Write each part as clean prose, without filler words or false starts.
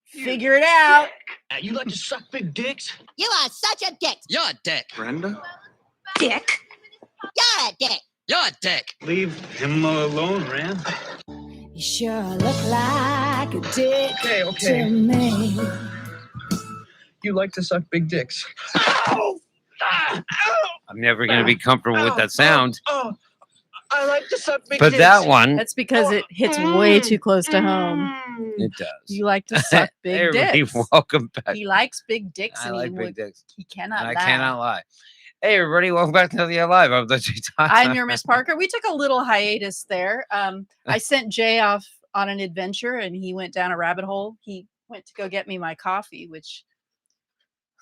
Figure it out. You like to suck big dicks? You are such a dick. You're a dick. Brenda? Dick. You're a dick. You're a dick. Leave him alone, Ram. You sure look like a dick Okay. to me. You like to suck big dicks. I'm never going to be comfortable with that sound. I like to suck big But dicks. that one, That's because it hits way too close to home. it does. You like to suck big Everybody, dicks. welcome back. He likes big dicks, I and like big dicks. he cannot And I lie. cannot lie. Hey, everybody, welcome back to Another Day Alive. I'm the G-Time. I'm your Miss Parker. We took a little hiatus there. I sent Jay off on an adventure, and he went down a rabbit hole. He went to go get me my coffee, which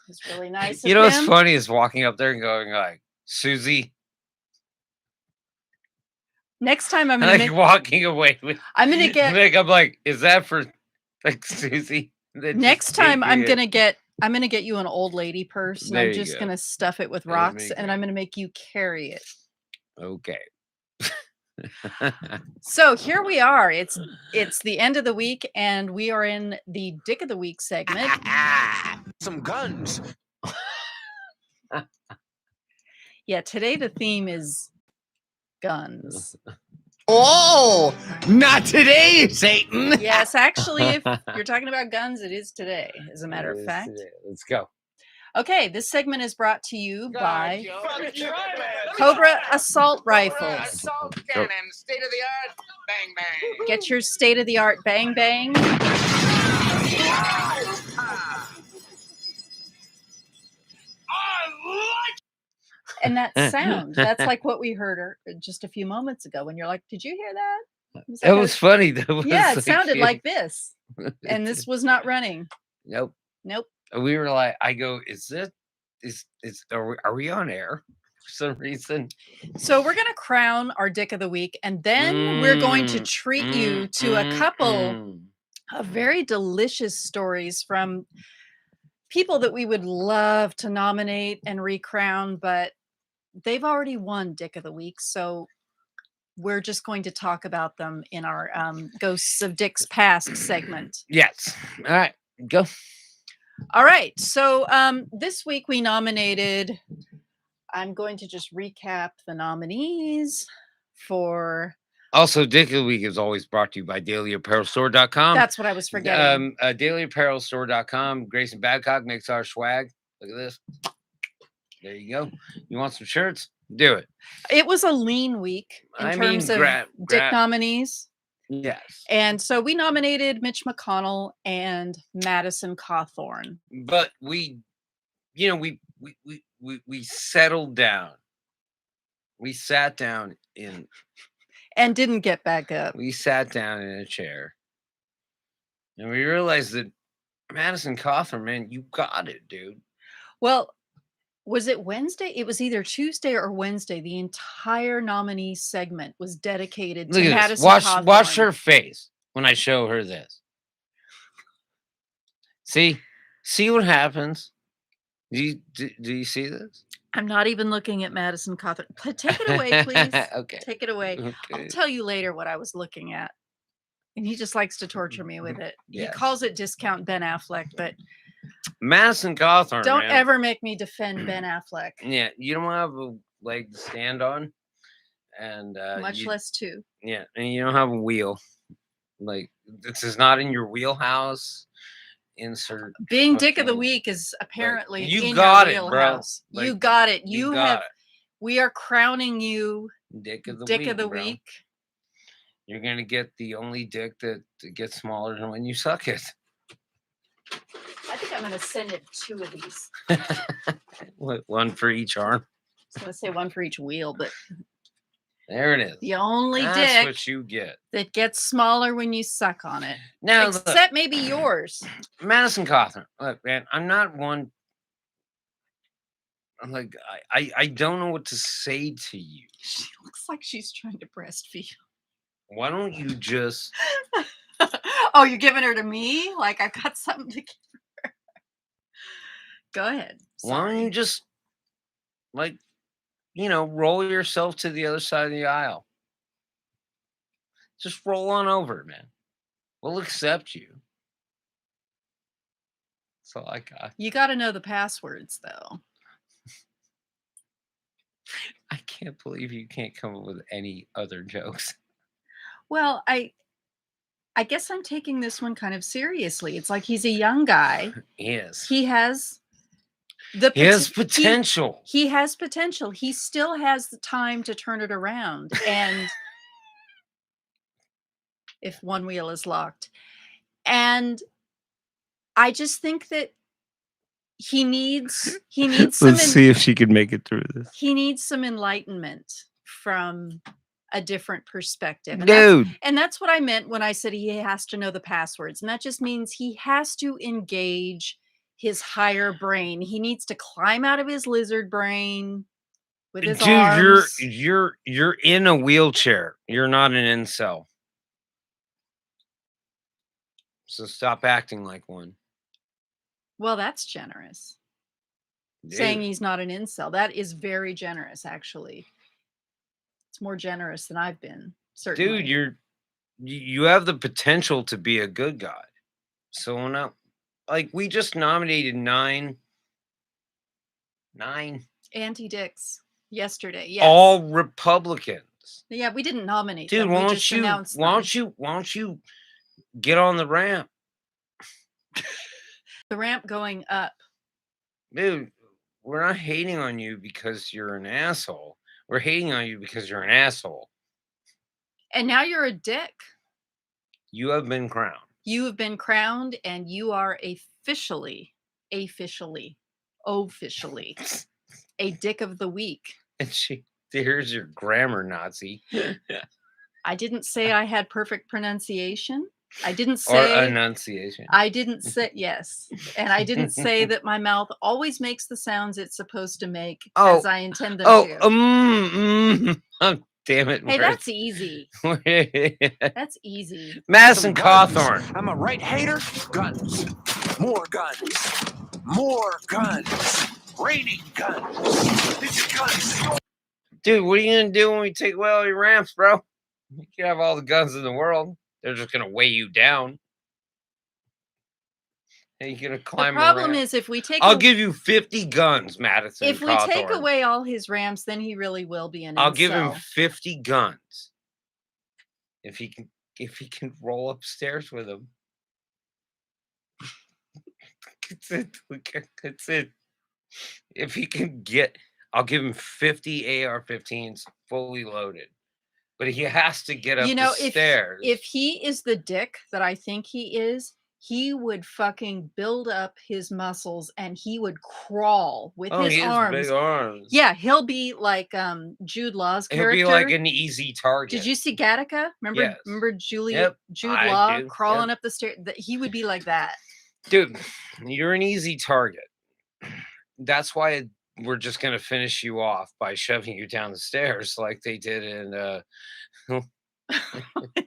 was really nice You of know what's him. funny is walking up there and going like, Susie, Next time I'm and gonna like make, walking away with. I'm gonna get Like, I'm like, is that for like Susie? That just next time gave I'm me a- gonna get you an old lady purse, and There I'm you just go. gonna stuff it with That'd rocks, be and I'm gonna make you carry it. Okay. So here we are. It's the end of the week, and we are in the Dick of the Week segment. Some guns. Yeah, today the theme is guns. Oh, not today, Satan. Yes, actually, if you're talking about guns, it is today, as a matter of fact. Let's go. Okay, this segment is brought to you by Fucking try, man. Cobra Assault Rifles. Assault cannon, state of the art, bang bang. Get your state-of-the-art bang bang. And that sound, that's like what we heard just a few moments ago when you're like, did you hear that? It was funny. Though. Yeah, it sounded like this. And this was not running. Nope. Nope. We were like, I go, are we on air for some reason? So we're going to crown our Dick of the Week, and then we're going to treat you to a couple of very delicious stories from people that we would love to nominate and recrown, but they've already won Dick of the Week. So we're just going to talk about them in our Ghosts of Dick's Past segment. Yes. All right. Go. All right. So this week we nominated, I'm going to just recap the nominees for. Also, Dick of the Week is always brought to you by dailyapparelstore.com. That's what I was forgetting. Dailyapparelstore.com. Grayson Badcock makes our swag. Look at this. There you go. You want some shirts? Do it. It was a lean week in terms of Dick nominees. Yes. And so we nominated Mitch McConnell and Madison Cawthorn. But we settled down. We sat down in. And didn't get back up. We sat down in a chair. And we realized that Madison Cawthorn, man, you got it, dude. Well, was it Wednesday? It was either Tuesday or Wednesday. The entire nominee segment was dedicated to Madison Cawthorn. Watch her face when I show her this. See what happens? Do you see this? I'm not even looking at Madison Cawthorn. Take it away, please. Okay. Take it away. Okay. I'll tell you later what I was looking at. And he just likes to torture me with it. Yes. He calls it discount Ben Affleck, but Madison Cawthorn. don't man. ever make me defend Ben Affleck. Yeah, you don't have a leg to stand on, and Much less two. Yeah, and you don't have a wheel. Like, this is not in your wheelhouse. Insert. Being Dick of the Week is apparently you in got your it, bro. wheelhouse. You Like, got it. you You got have. it. We are crowning you Dick of the Dick week, of the bro. Week. You're gonna get the only dick that gets smaller than when you suck it. I think I'm going to send it 2 of these. One for each arm. I was going to say 1 for each wheel, but There it is. the only That's dick what you get. that gets smaller when you suck on it. Now, Except maybe yours. Madison Cawthorn. Look, man, I'm not one. I'm like, I don't know what to say to you. She looks like she's trying to breastfeed. Why don't you just Oh, you're giving her to me? Like I've got something to give her. Go ahead. why don't you Sorry. just roll yourself to the other side of the aisle? Just roll on over, man. We'll accept you. all I got. You got to know the passwords, though. I can't believe you can't come up with any other jokes. Well, I guess I'm taking this one kind of seriously. It's like he's a young guy. Yes. He has He has potential. He has potential. He still has the time to turn it around. And if one wheel is locked. And I just think that he needs some Let's see if she can make it through this. he needs some enlightenment from a different perspective. Dude. And that's what I meant when I said he has to know the passwords. And that just means he has to engage his higher brain. He needs to climb out of his lizard brain with his arms. You're in a wheelchair. You're not an incel. So stop acting like one. Well, that's generous. Dude. Saying he's not an incel. That is very generous, actually. It's more generous than I've been, certainly. Dude, you have the potential to be a good guy. So now, like, we just nominated nine anti-dicks yesterday. Yes. all Republicans. Yeah, we didn't nominate Dude, them. why We just announced them. don't you get on the ramp? The ramp going up. Dude, we're not hating on you because you're an asshole. We're hating on you because you're an asshole. And now you're a dick. You have been crowned. You have been crowned, and you are officially a dick of the week. And here's your grammar Nazi. I didn't say I had perfect pronunciation. I didn't say or enunciation. I didn't say yes. And I didn't say that my mouth always makes the sounds it's supposed to make as I intend them to. Damn it. Hey, that's easy. That's easy. Madison Cawthorn. I'm a right hater. Guns. More guns. More guns. Raining guns. It's guns. Dude, what are you going to do when we take away all your ramps, bro? You can have all the guns in the world. They're just going to weigh you down. And you're going to climb the problem is if we take I'll give you 50 guns, Madison. If we take away all his ramps, then he really will be an I'll incel. give him 50 guns. If he can roll upstairs with them. That's it. If he can I'll give him 50 AR-15s fully loaded. But he has to get up the stairs. If he is the dick that I think he is, he would fucking build up his muscles and he would crawl with his he arms. Has big arms. Yeah, he'll be like Jude Law's character. He'll be like an easy target. Did you see Gattaca? Remember Jude Law crawling up the stairs? He would be like that. Dude, you're an easy target. That's why we're just gonna finish you off by shoving you down the stairs like they did in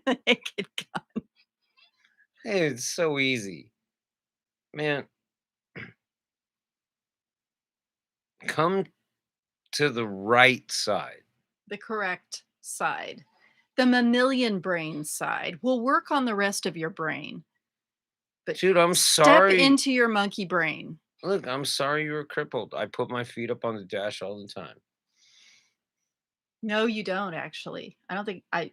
Naked Gun. Hey, it's so easy. Man. Come to the right side. The correct side. The mammalian brain side. We'll work on the rest of your brain. But dude, I'm sorry. Step into your monkey brain. Look, I'm sorry you were crippled. I put my feet up on the dash all the time. No, you don't, actually. I don't think I've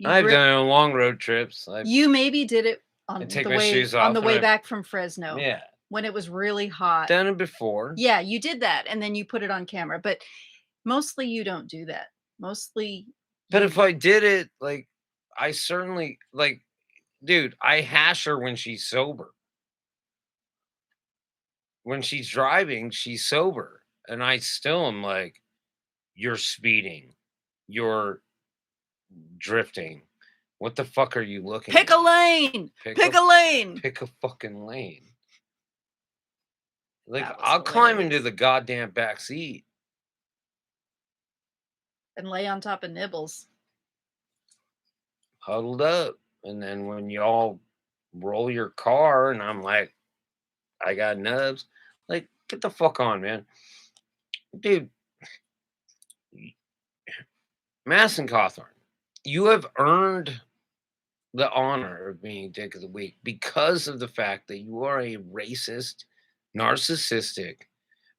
done it on long road trips. You maybe did it on the way back from Fresno. Yeah. When it was really hot. Done it before. Yeah, you did that, and then you put it on camera. But mostly you don't do that. Mostly. But if I did it, like, I certainly, like, dude, I hash her when she's sober. When she's driving, she's sober. And I still am like, you're speeding. You're drifting. What the fuck are you looking at? Pick a lane. Pick a lane. Pick a fucking lane. Like, I'll climb into the goddamn back seat. And lay on top of Nibbles. Huddled up. And then when y'all roll your car and I'm like, I got nubs. Like, get the fuck on, man. Dude. Madison Cawthorn, you have earned the honor of being Dick of the Week because of the fact that you are a racist, narcissistic,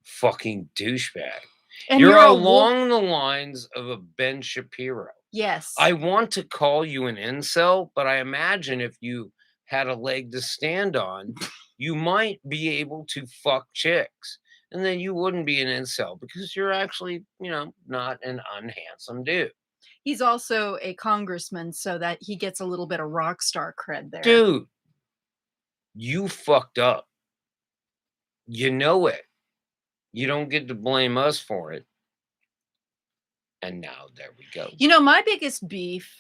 fucking douchebag. And You're you're a wolf. along the lines of a Ben Shapiro. Yes. I want to call you an incel, but I imagine if you had a leg to stand on, you might be able to fuck chicks. And then you wouldn't be an incel because you're actually, not an unhandsome dude. He's also a congressman, so that he gets a little bit of rock star cred there. Dude, you fucked up. You know it. You don't get to blame us for it. And now there we go. My biggest beef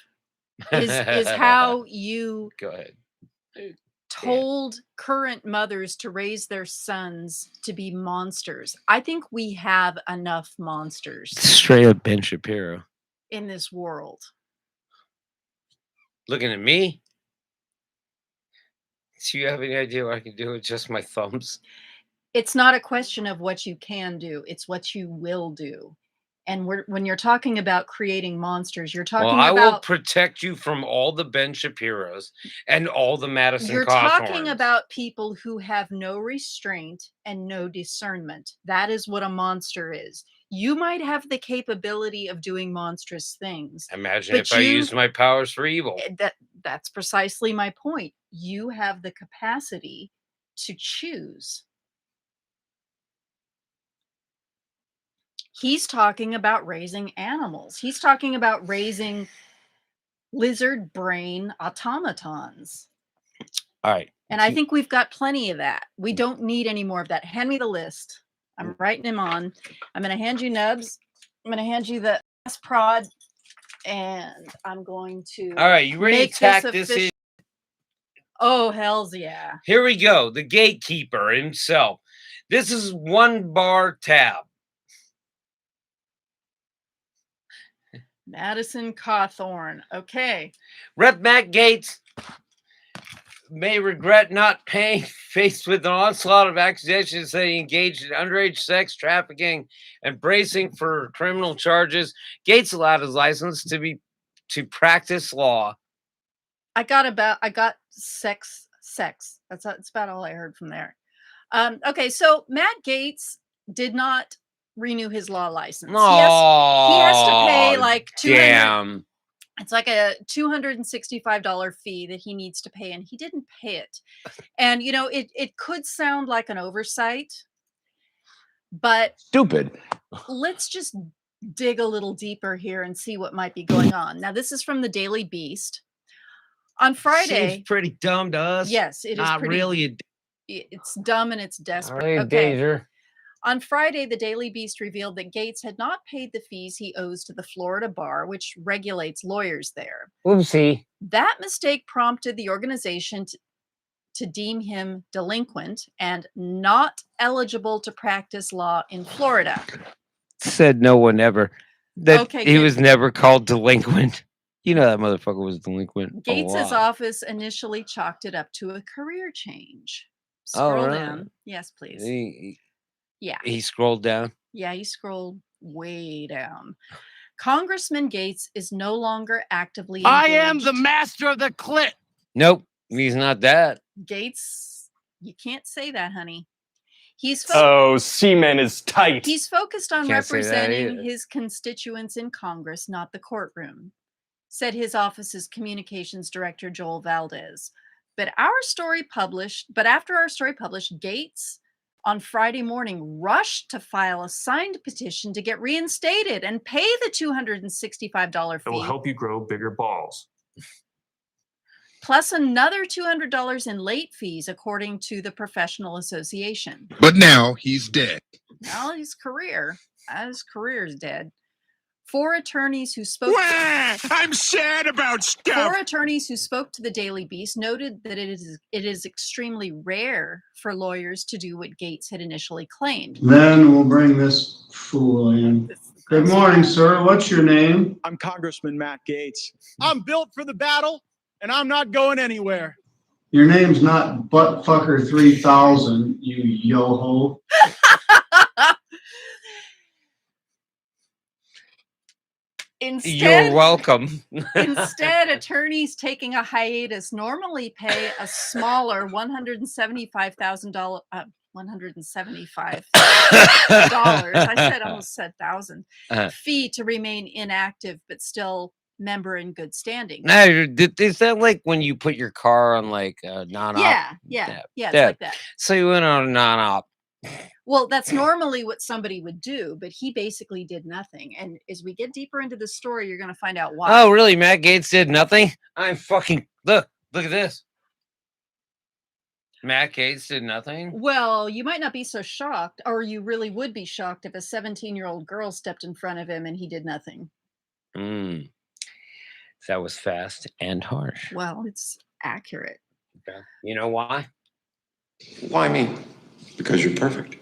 is how you go ahead. told current mothers to raise their sons to be monsters. I think we have enough monsters Straight up Ben Shapiro in this world. Looking at me? Do you have any idea what I can do with just my thumbs? It's not a question of what you can do, it's what you will do. And when you're talking about creating monsters, you're talking I about... will protect you from all the Ben Shapiros and all the Madison You're Cawthorns. talking about people who have no restraint and no discernment. That is what a monster is. You might have the capability of doing monstrous things. Imagine if I used my powers for evil. That's precisely my point. You have the capacity to choose. He's talking about raising animals. He's talking about raising lizard brain automatons. All right. And I think we've got plenty of that. We don't need any more of that. Hand me the list. I'm writing him on. I'm going to hand you Nubs. I'm going to hand you the ass prod. And I'm going to... All right, you ready to attack this? Oh, hells yeah. Here we go. The gatekeeper himself. This is one bar tab. Madison Cawthorn. Okay. Rep. Matt Gaetz may regret not paying, faced with an onslaught of accusations that he engaged in underage sex trafficking and bracing for criminal charges. Gaetz allowed his license to practice law. I got sex. That's about all I heard from there. Okay, so Matt Gaetz did not renew his law license. Oh, he has to pay like damn. It's like a $265 fee that he needs to pay, and he didn't pay it. And it could sound like an oversight, but stupid. Let's just dig a little deeper here and see what might be going on. Now, this is from the Daily Beast. On Friday, seems pretty dumb to us. Yes, it is. Not really. It's dumb and it's desperate. Really danger. On Friday, the Daily Beast revealed that Gaetz had not paid the fees he owes to the Florida bar, which regulates lawyers there. Oopsie. That mistake prompted the organization to deem him delinquent and not eligible to practice law in Florida. Said no one ever. He was never called delinquent. You know that motherfucker was delinquent. Gaetz's office initially chalked it up to a career change. Scroll down. Yes, please. He scrolled down. Yeah, he scrolled way down. Congressman Gaetz is no longer actively engaged. I am the master of the clit. Nope, he's not that. Gaetz, you can't say that, honey. Semen is tight. He's focused on representing his constituents in Congress, not the courtroom, said his office's communications director, Joel Valdez. But after our story published, Gaetz on Friday morning rushed to file a signed petition to get reinstated and pay the $265 fee. It will help you grow bigger balls. Plus another $200 in late fees, according to the professional association. But now he's dead. Now his career is dead. Four attorneys who spoke. I'm sad about stuff. Four attorneys who spoke to the Daily Beast noted that it is extremely rare for lawyers to do what Gaetz had initially claimed. Then we'll bring this fool in. Good morning, sir. What's your name? I'm Congressman Matt Gaetz. I'm built for the battle, and I'm not going anywhere. Your name's not Buttfucker 3000, you yo-ho. You're Instead, welcome. instead, attorneys taking a hiatus normally pay a smaller $175,000. $175. I almost said thousand fee to remain inactive, but still member in good standing. Now, is that like when you put your car on like non-op? Yeah, it's like that. So you went on a non-op. Well, that's normally what somebody would do, but he basically did nothing. And as we get deeper into the story, you're going to find out why. Oh, really? Matt Gaetz did nothing? I'm fucking look at this. Matt Gaetz did nothing? Well, you might not be so shocked, or you really would be shocked if a 17-year-old girl stepped in front of him and he did nothing. That was fast and harsh. Well, it's accurate. Okay. You know why? Why me? Because you're perfect.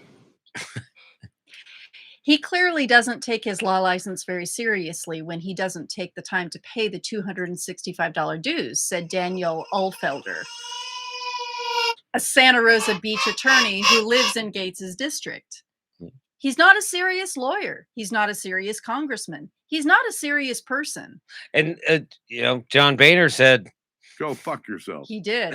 He clearly doesn't take his law license very seriously when he doesn't take the time to pay the $265 dues, said Daniel Ulfelder, a Santa Rosa Beach attorney who lives in Gates's district. He's not a serious lawyer. He's not a serious congressman. He's not a serious person. And John Boehner said, Go fuck yourself. He did.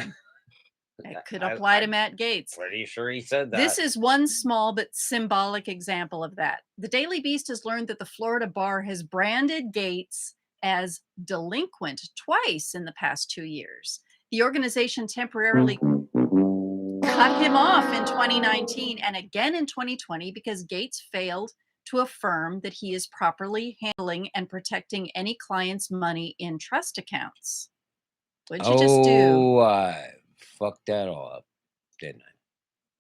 It could apply to Matt Gaetz. Pretty sure he said that. This is one small but symbolic example of that. The Daily Beast has learned that the Florida bar has branded Gaetz as delinquent twice in the past 2 years. The organization temporarily cut him off in 2019 and again in 2020 because Gaetz failed to affirm that he is properly handling and protecting any client's money in trust accounts. What'd you just do? I fucked that all up, didn't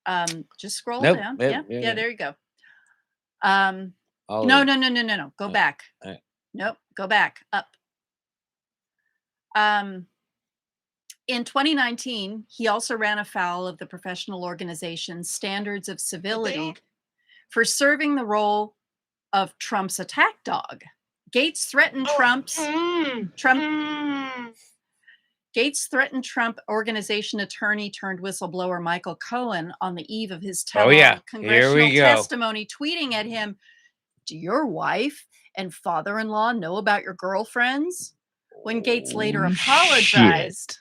I? Just scroll Nope, down. yeah, Yeah, there you go. All No. of Go back. right. Nope, go back. Up. In 2019, he also ran afoul of the professional organization's standards of civility for serving the role of Trump's attack dog. Gaetz threatened Gaetz threatened Trump organization attorney turned whistleblower Michael Cohen on the eve of his congressional testimony, tweeting at him, "Do your wife and father-in-law know about your girlfriends?" When Gaetz later apologized,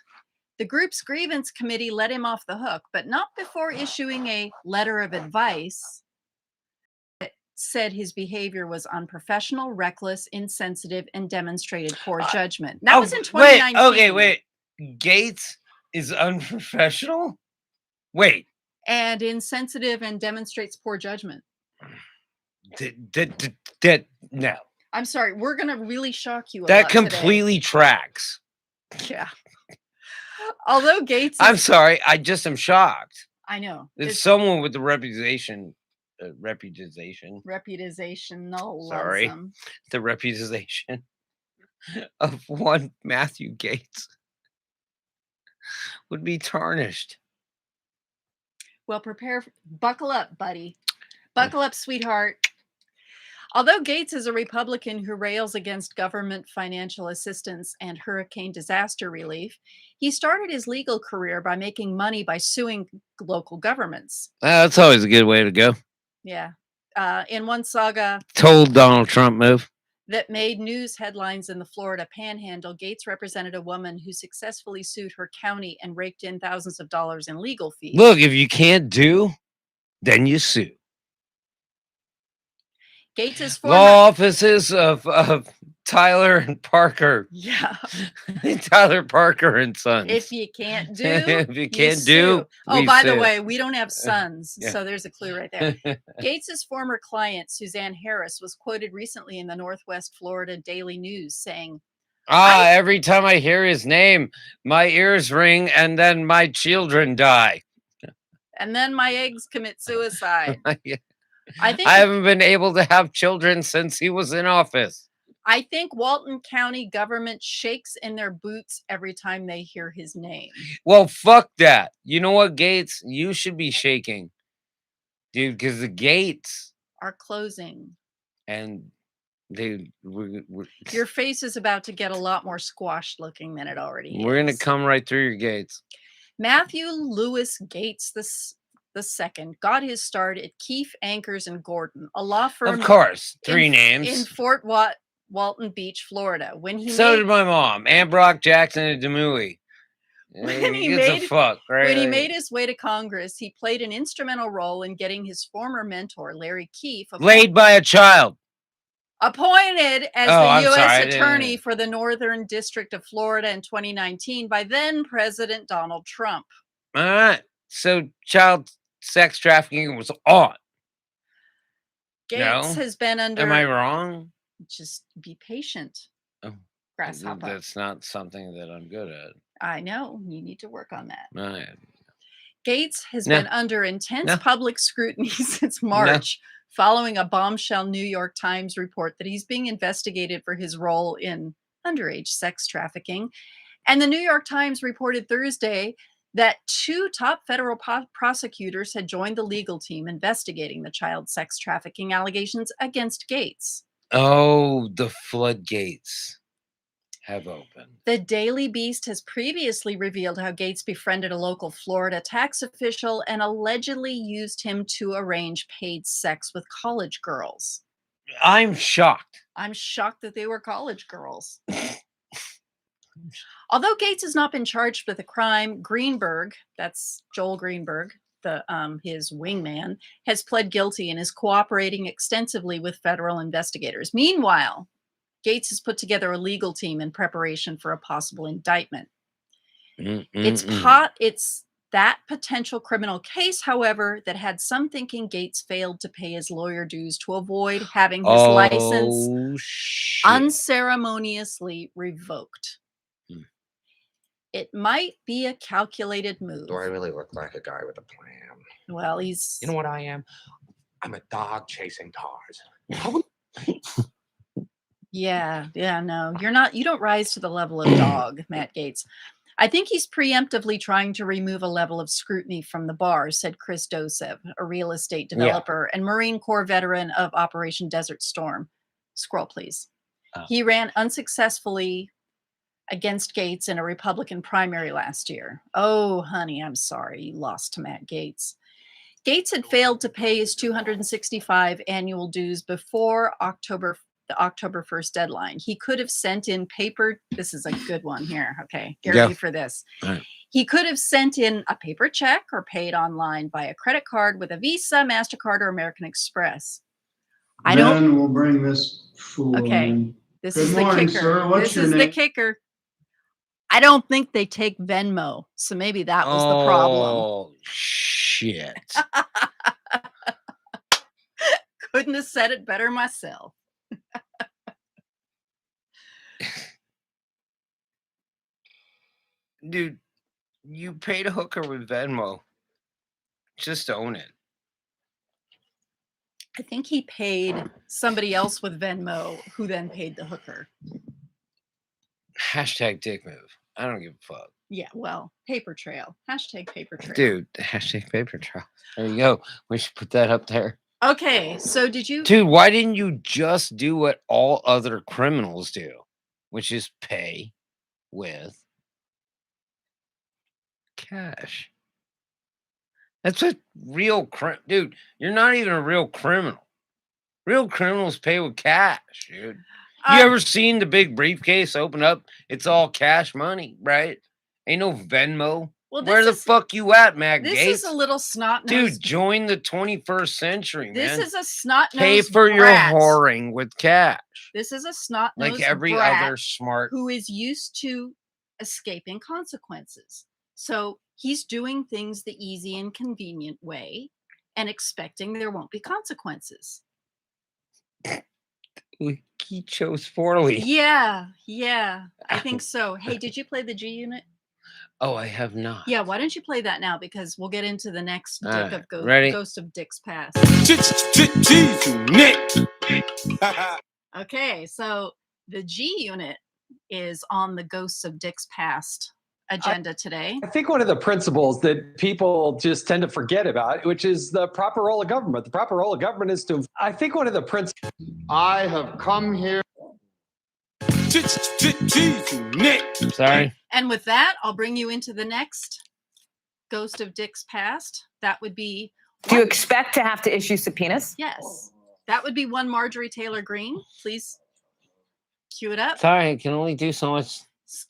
the group's grievance committee let him off the hook, but not before issuing a letter of advice that said his behavior was unprofessional, reckless, insensitive, and demonstrated poor judgment. That was in 2019. Wait. Gaetz is unprofessional? Wait. And insensitive and demonstrates poor judgment. No. I'm sorry. We're going to really shock you. That completely tracks. Yeah. Although Gaetz I'm sorry. I just am shocked. I know. It's someone with the reputation. Sorry. The reputation of one Matthew Gaetz would be tarnished. Well, buckle up, buddy. Buckle up, sweetheart. Although Gaetz is a Republican who rails against government financial assistance and hurricane disaster relief, he started his legal career by making money by suing local governments. That's always a good way to go. Yeah. In one saga, Told Donald Trump move. That made news headlines in the Florida Panhandle, Gaetz represented a woman who successfully sued her county and raked in thousands of dollars in legal fees. Look, if you can't do, then you sue. Gates' former law offices of Tyler and Parker. Yeah. Tyler Parker and Sons. If you can't do, if you can't do. Oh, by the way, we don't have sons, so there's a clue right there. Gates' former client, Suzanne Harris, was quoted recently in the Northwest Florida Daily News saying, every time I hear his name, my ears ring and then my children die. And then my eggs commit suicide. I haven't been able to have children since he was in office. I think Walton County government shakes in their boots every time they hear his name. Well, fuck that. You know what, Gates? You should be shaking. Dude, because the gates are closing. And dude, your face is about to get a lot more squashed looking than it already is. We're going to come right through your gates. Matthew Lewis Gates the second got his start at Keefe, Ankers, and Gordon, a law firm. Of course, three names in Fort Walton Beach, Florida. When he So made, did my mom, and Brock Jackson and Demouy. when He he gives made a fuck, right? when he Like, made his way to Congress, he played an instrumental role in getting his former mentor, Larry Keefe, laid by a child. appointed as Oh, the I'm U.S. sorry, I didn't- Attorney for the Northern District of Florida in 2019 by then President Donald Trump. All right. So child sex trafficking was on. Gates No? has been under. Am I wrong? Just be patient, Oh, grasshopper. that's not something that I'm good at. I know you need to work on that. All right. Gates has No. been under intense No. public scrutiny since March, following a bombshell New York Times report that he's being investigated for his role in underage sex trafficking. And the New York Times reported Thursday that 2 top federal prosecutors had joined the legal team investigating the child sex trafficking allegations against Gates. Oh, the floodgates have opened. The Daily Beast has previously revealed how Gates befriended a local Florida tax official and allegedly used him to arrange paid sex with college girls. I'm shocked. I'm shocked that they were college girls. Although Gates has not been charged with a crime, Greenberg, that's Joel Greenberg, his wingman, has pled guilty and is cooperating extensively with federal investigators. Meanwhile, Gates has put together a legal team in preparation for a possible indictment. It's that potential criminal case, however, that had some thinking Gates failed to pay his lawyer dues to avoid having his license unceremoniously revoked. It might be a calculated move. Do I really look like a guy with a plan? Well, he's... You know what I am? I'm a dog chasing Tarzan. Yeah, no, you're not. You don't rise to the level of dog, Matt Gates. I think he's preemptively trying to remove a level of scrutiny from the bar, said Chris Dosev, a real estate developer and Marine Corps veteran of Operation Desert Storm. Scroll, please. Oh. He ran unsuccessfully against Gates in a Republican primary last year. Oh, honey, I'm sorry. You lost to Matt Gates. Gates had failed to pay his $265 annual dues before the October 1st deadline. He could have sent in paper. This is a good one here. Okay, get ready for this. Right. He could have sent in a paper check or paid online by a credit card with a Visa, MasterCard, or American Express. We'll bring this fool in. This Good is morning, the kicker. Sir. What's your name? The kicker. I don't think they take Venmo, so maybe that was the problem. Oh, shit. Couldn't have said it better myself. Dude, you paid a hooker with Venmo. Just own it. I think he paid somebody else with Venmo who then paid the hooker. Hashtag dick move. I don't give a fuck. Yeah, well, paper trail. Hashtag paper trail. Dude, hashtag paper trail. There you go. We should put that up there. Okay, so did you... Dude, why didn't you just do what all other criminals do? Which is pay with cash. That's what real dude, you're not even a real criminal. Real criminals pay with cash, dude. You ever seen the big briefcase open up? It's all cash money, right? Ain't no Venmo. Well, where the fuck you at, Matt Gates? This is a little snot-nosed. Dude, join the 21st century, man. This is a snot-nosed Pay for your whoring with cash. This is a snot-nosed like every other smart who is used to escaping consequences. So he's doing things the easy and convenient way and expecting there won't be consequences. He chose poorly. Yeah, I think so. Hey, did you play the G Unit? Oh, I have not. Yeah, why don't you play that now? Because we'll get into the next Ghost of Dick's Past. Okay, so the G Unit is on the Ghosts of Dick's Past agenda today. I think one of the principles that people just tend to forget about, which is the proper role of government. The proper role of government is to, I think one of the principles. I have come here. Sorry. And with that, I'll bring you into the next Ghost of Dick's Past. That would be... Do you expect to have to issue subpoenas? Yes. That would be one Marjorie Taylor Greene. Please Cue it up. Sorry, I can only do so much.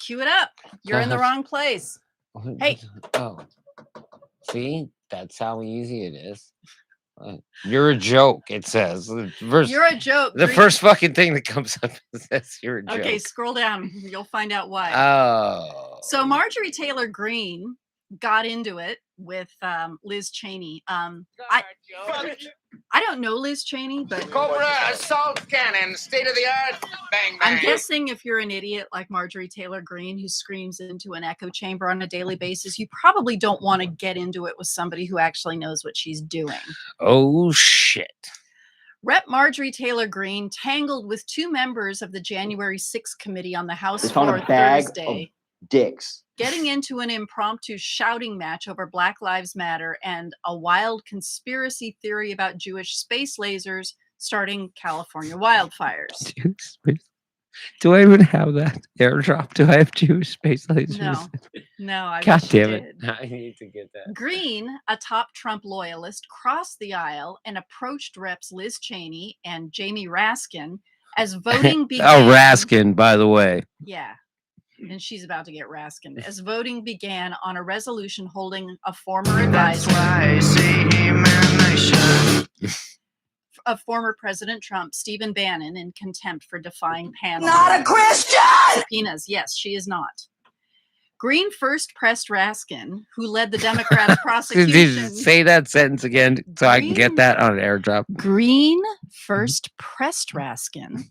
Cue it up. You're in the wrong place. Hey. Oh. See? That's how easy it is. You're a joke, it says. You're a joke. The first fucking thing that comes up says you're a joke. Okay, scroll down. You'll find out why. Oh. So Marjorie Taylor Greene got into it with Liz Cheney. I don't know Liz Cheney, but Cobra assault cannon, state of the art. Bang bang. I'm guessing if you're an idiot like Marjorie Taylor Greene who screams into an echo chamber on a daily basis, you probably don't want to get into it with somebody who actually knows what she's doing. Oh shit. Rep. Marjorie Taylor Greene tangled with two members of the January 6th committee on the House floor Thursday, dicks, getting into an impromptu shouting match over Black Lives Matter and a wild conspiracy theory about Jewish space lasers starting California wildfires. Do I even have that airdrop? Do I have Jewish space lasers? No, I God wish you damn it. did. I need to get that. Greene, a top Trump loyalist, crossed the aisle and approached Reps Liz Cheney and Jamie Raskin as voting began. Oh, Raskin, by the way. Yeah. And she's about to get Raskin. As voting began on a resolution holding a former advisor of former President Trump, Stephen Bannon, in contempt for defying panel. Not a Christian! Subpoenas. Yes, she is not. Greene first pressed Raskin, who led the Democrats' prosecution. Say that sentence again so I can get that on an airdrop. Greene first pressed Raskin,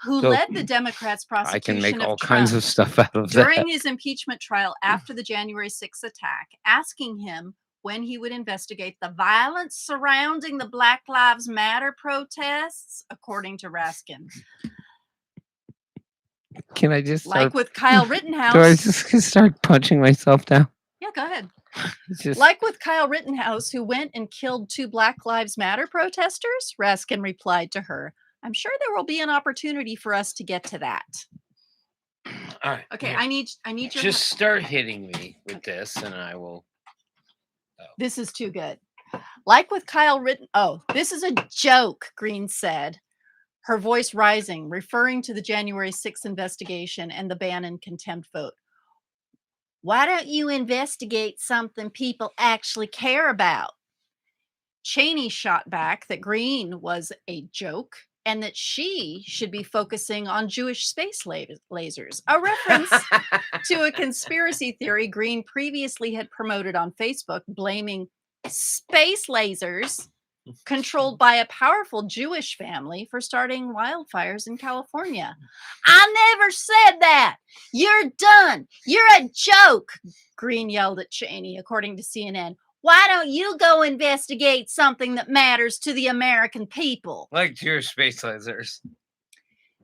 who led the Democrats' prosecution. I can make all of kinds Trump of stuff out of during that. his impeachment trial after the January 6th attack, asking him when he would investigate the violence surrounding the Black Lives Matter protests, according to Raskin. Can I just like with Kyle Rittenhouse? Do I just start punching myself down? Yeah, go ahead. Just... Like with Kyle Rittenhouse, who went and killed two Black Lives Matter protesters, Raskin replied to her, "I'm sure there will be an opportunity for us to get to that." All right. Okay, I need your just start hitting me with this, and I will. Oh. This is too good. Like with Kyle Rittenhouse. Oh, this is a joke, Greene said, her voice rising, referring to the January 6th investigation and the Bannon contempt vote. Why don't you investigate something people actually care about? Cheney shot back that Greene was a joke and that she should be focusing on Jewish space lasers, a reference to a conspiracy theory Greene previously had promoted on Facebook, blaming space lasers controlled by a powerful Jewish family for starting wildfires in California. I never said that. You're done. You're a joke, Greene yelled at Cheney, according to CNN. Why don't you go investigate something that matters to the American people? Like Jewish space lasers.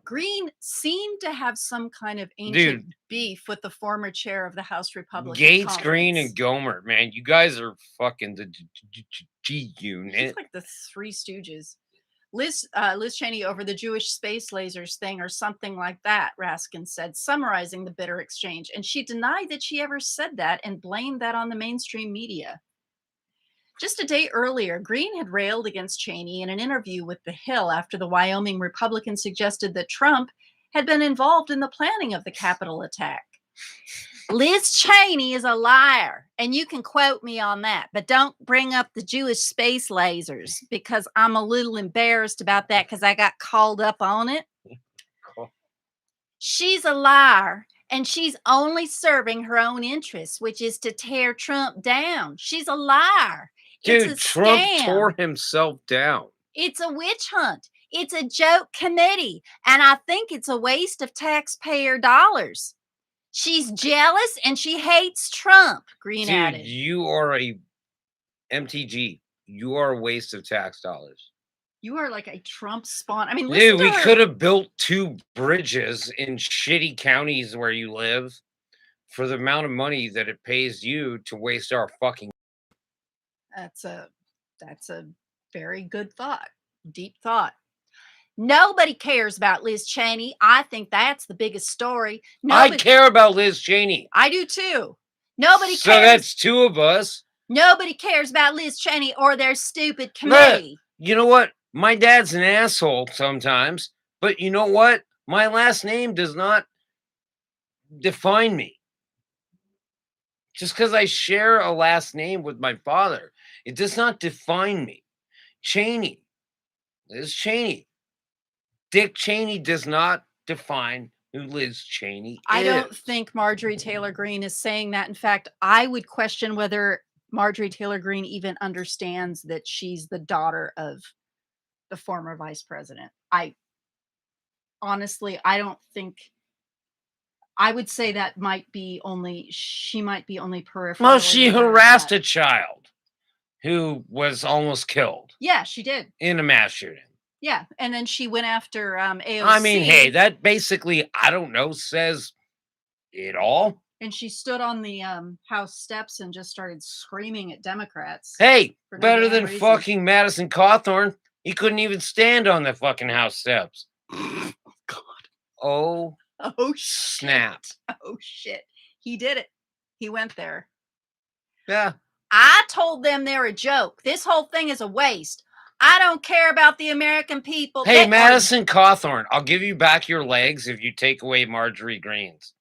Greene seemed to have some kind of ancient beef with the former chair of the House Republican Gates, Conference. Greene, and Gomer, man. You guys are fucking the G Unit. It's like the Three Stooges. Liz Cheney over the Jewish space lasers thing or something like that, Raskin said, summarizing the bitter exchange. And she denied that she ever said that and blamed that on the mainstream media. Just a day earlier, Greene had railed against Cheney in an interview with The Hill after the Wyoming Republican suggested that Trump had been involved in the planning of the Capitol attack. Liz Cheney is a liar, and you can quote me on that, but don't bring up the Jewish space lasers because I'm a little embarrassed about that because I got called up on it. She's a liar, and she's only serving her own interests, which is to tear Trump down. She's a liar. Dude, Trump tore himself down. It's a witch hunt. It's a joke committee, and I think it's a waste of taxpayer dollars. She's jealous and she hates Trump, Greene added. Dude, you are a MTG. You are a waste of tax dollars. You are like a Trump spawn. I mean, dude, we could have built 2 bridges in shitty counties where you live for the amount of money that it pays you to waste our fucking. That's a very good thought. Deep thought. Nobody cares about Liz Cheney. I think that's the biggest story. I care about Liz Cheney. I do too. Nobody cares. So that's 2 of us. Nobody cares about Liz Cheney or their stupid committee. You know what? My dad's an asshole sometimes, but you know what? My last name does not define me. Just because I share a last name with my father, it does not define me. Cheney, Liz Cheney. Dick Cheney does not define who Liz Cheney is. I don't think Marjorie Taylor Greene is saying that. In fact, I would question whether Marjorie Taylor Greene even understands that she's the daughter of the former vice president. Honestly, I don't think. I would say that she might be only peripherally. Well, she aware of harassed that. a child who was almost killed Yeah, she did. in a mass shooting. Yeah, and then she went after AOC. I mean, hey, that basically, I don't know, says it all. And she stood on the House steps and just started screaming at Democrats. Hey, for no better damn than reason. fucking Madison Cawthorn. He couldn't even stand on the fucking House steps. God. Oh, Oh, snap. Oh, shit. He did it. He went there. Yeah. I told them they're a joke. This whole thing is a waste. I don't care about the American people. Hey, Madison Cawthorn, I'll give you back your legs if you take away Marjorie Greene's.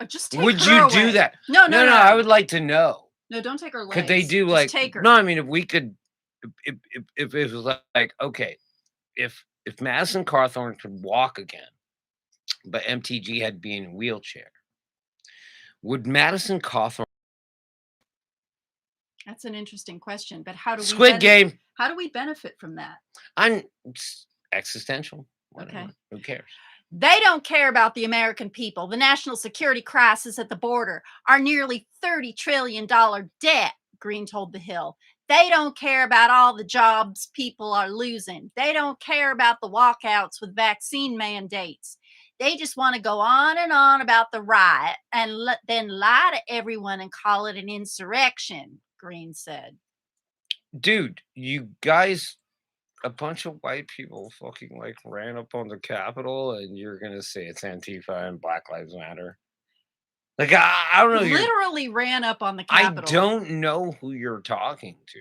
Just take Would her you away. do that? No. I would like to know. No, don't take her legs. Could they do Just like? take her. No, I mean, if we could, if it was like, okay, if Madison Cawthorn could walk again, but MTG had to be in a wheelchair, would Madison Cawthorn? That's an interesting question, but how do we Squid Game? How do we benefit from that? It's existential. Whatever. Okay. Who cares? They don't care about the American people. The national security crisis at the border, our nearly $30 trillion debt, Green told The Hill. They don't care about all the jobs people are losing. They don't care about the walkouts with vaccine mandates. They just want to go on and on about the riot and then lie to everyone and call it an insurrection, Green said. Dude, you guys, a bunch of white people fucking like ran up on the Capitol, and you're gonna say it's Antifa and Black Lives Matter. Like I don't know. Literally ran up on the Capitol. I don't know who you're talking to.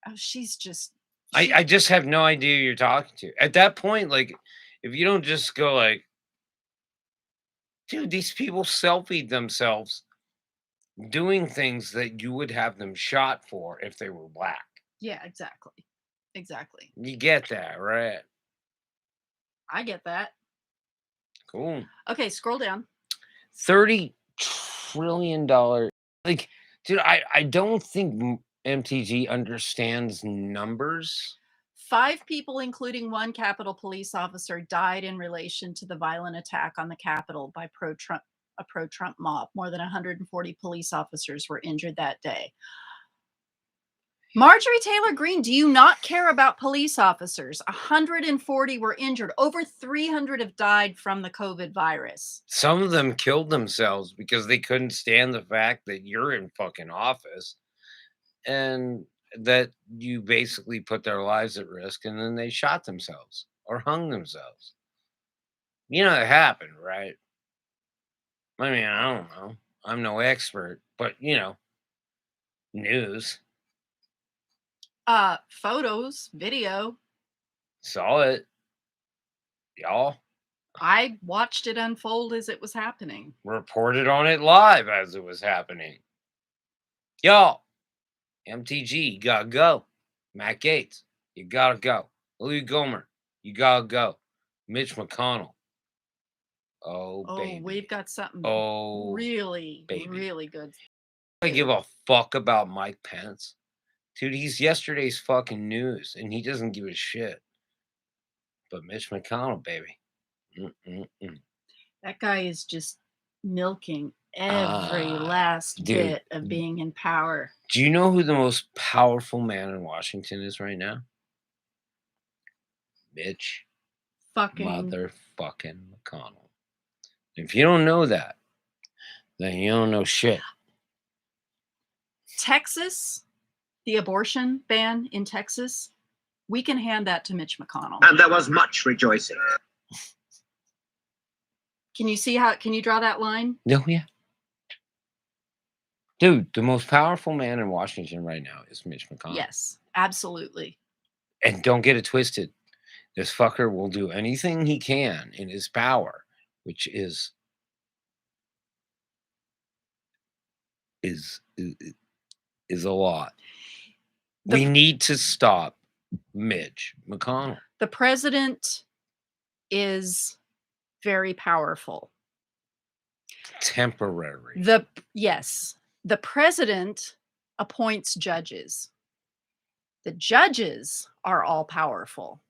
Oh, she's just. I just have no idea who you're talking to. At that point, like, if you don't just go like, dude, these people selfied themselves doing things that you would have them shot for if they were black. Yeah, exactly. Exactly. You get that, right? I get that. Cool. Okay, scroll down. $30 trillion. Like, dude, I don't think MTG understands numbers. 5 people, including one Capitol police officer, died in relation to the violent attack on the Capitol by a pro-Trump mob. More than 140 police officers were injured that day. Marjorie Taylor Greene, do you not care about police officers? 140 were injured. Over 300 have died from the COVID virus. Some of them killed themselves because they couldn't stand the fact that you're in fucking office and that you basically put their lives at risk, and then they shot themselves or hung themselves. You know, it happened, right? I mean, I don't know. I'm no expert, but you know, news. Photos, video. Saw it. Y'all. I watched it unfold as it was happening. Reported on it live as it was happening. Y'all. MTG, you gotta go. Matt Gaetz, you gotta go. Louis Gohmert, you gotta go. Mitch McConnell. Oh, baby. We've got something really, baby. really good. I give a fuck about Mike Pence. Dude, he's yesterday's fucking news, and he doesn't give a shit. But Mitch McConnell, baby. That guy is just milking every last bit of being in power. Do you know who the most powerful man in Washington is right now? Mitch motherfucking McConnell. If you don't know that, then you don't know shit. Texas, the abortion ban in Texas, we can hand that to Mitch McConnell. And there was much rejoicing. Can you draw that line? No, yeah. Dude, the most powerful man in Washington right now is Mitch McConnell. Yes, absolutely. And don't get it twisted. This fucker will do anything he can in his power, which is a lot. We need to stop Mitch McConnell. The president is very powerful. Temporary. Yes, the president appoints judges. The judges are all powerful.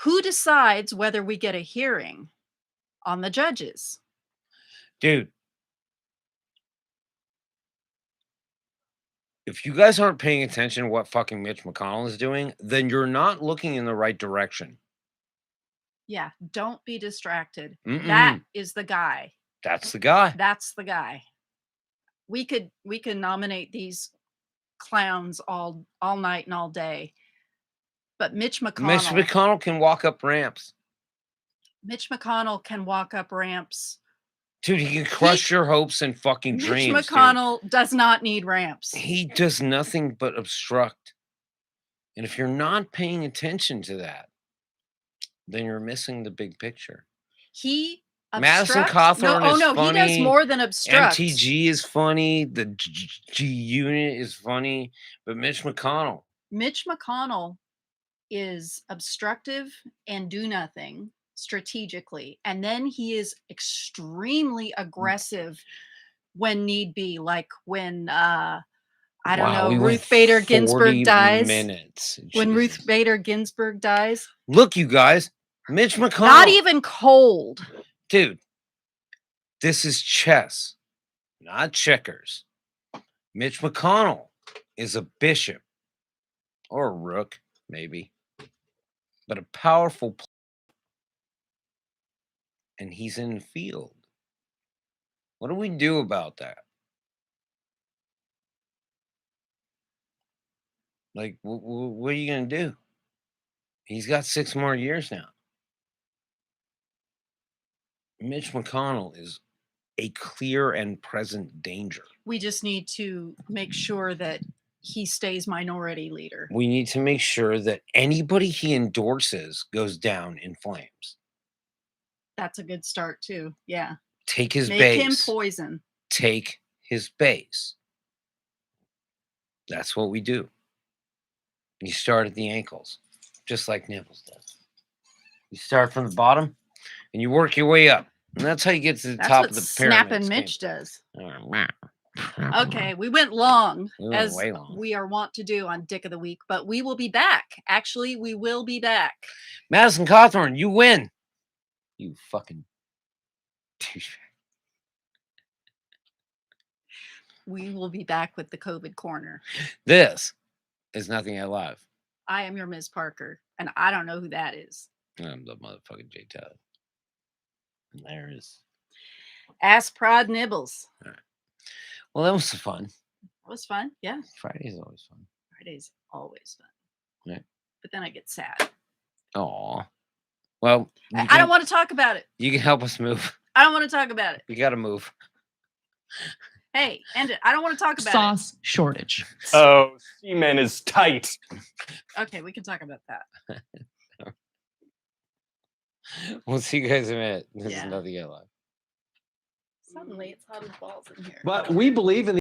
Who decides whether we get a hearing on the judges? Dude, if you guys aren't paying attention to what fucking Mitch McConnell is doing, then you're not looking in the right direction. Yeah, don't be distracted. Mm-mm. That is the guy. That's the guy. That's the guy. We could nominate these clowns all night and all day. But Mitch McConnell can walk up ramps. Mitch McConnell can walk up ramps. Dude, he can crush your hopes and fucking dreams. Mitch McConnell does not need ramps. He does nothing but obstruct. And if you're not paying attention to that, then you're missing the big picture. He Madison obstructs. Cawthorn is funny. He does more than obstruct. MTG is funny. The GGG Unit is funny. But Mitch McConnell is obstructive and do nothing strategically. And then he is extremely aggressive when need be, like when Ruth Bader Ginsburg dies. When Ruth Bader Ginsburg dies. Look, you guys, Mitch McConnell. Not even cold. Dude, this is chess, not checkers. Mitch McConnell is a bishop or a rook, maybe, but a powerful player. And he's in the field. What do we do about that? Like, what are you going to do? He's got 6 more years now. Mitch McConnell is a clear and present danger. We just need to make sure that he stays minority leader. We need to make sure that anybody he endorses goes down in flames. That's a good start too. Yeah. Take his base. Make him poison. Take his base. That's what we do. You start at the ankles, just like Nibbles does. You start from the bottom, and you work your way up. And that's how you get to the top of the pyramid. Snapping Mitch does. Okay, we went long, as way long. We are wont to do on Dick of the Week, but we will be back. Actually, we will be back. Madison Cawthorn, you win. You fucking douchebag. We will be back with the COVID corner. This is Nothing Yet Live. I am your Ms. Parker, and I don't know who that is. I'm the motherfucking J Todd. And there is Ass Prod Nibbles. All right. Well, that was fun. That was fun. Yeah. Friday's always fun. Friday's always fun. Right. But then I get sad. Aw. Well, I don't want to talk about it. You can help us move. I don't want to talk about it. We got to move. Hey, end it. I don't want to talk about sauce shortage. Oh, semen is tight. it. Okay, we can talk about that. We'll see you guys in a minute. This Yeah. is Nothing Yet Live. Suddenly, it's hot as balls in here. But we believe in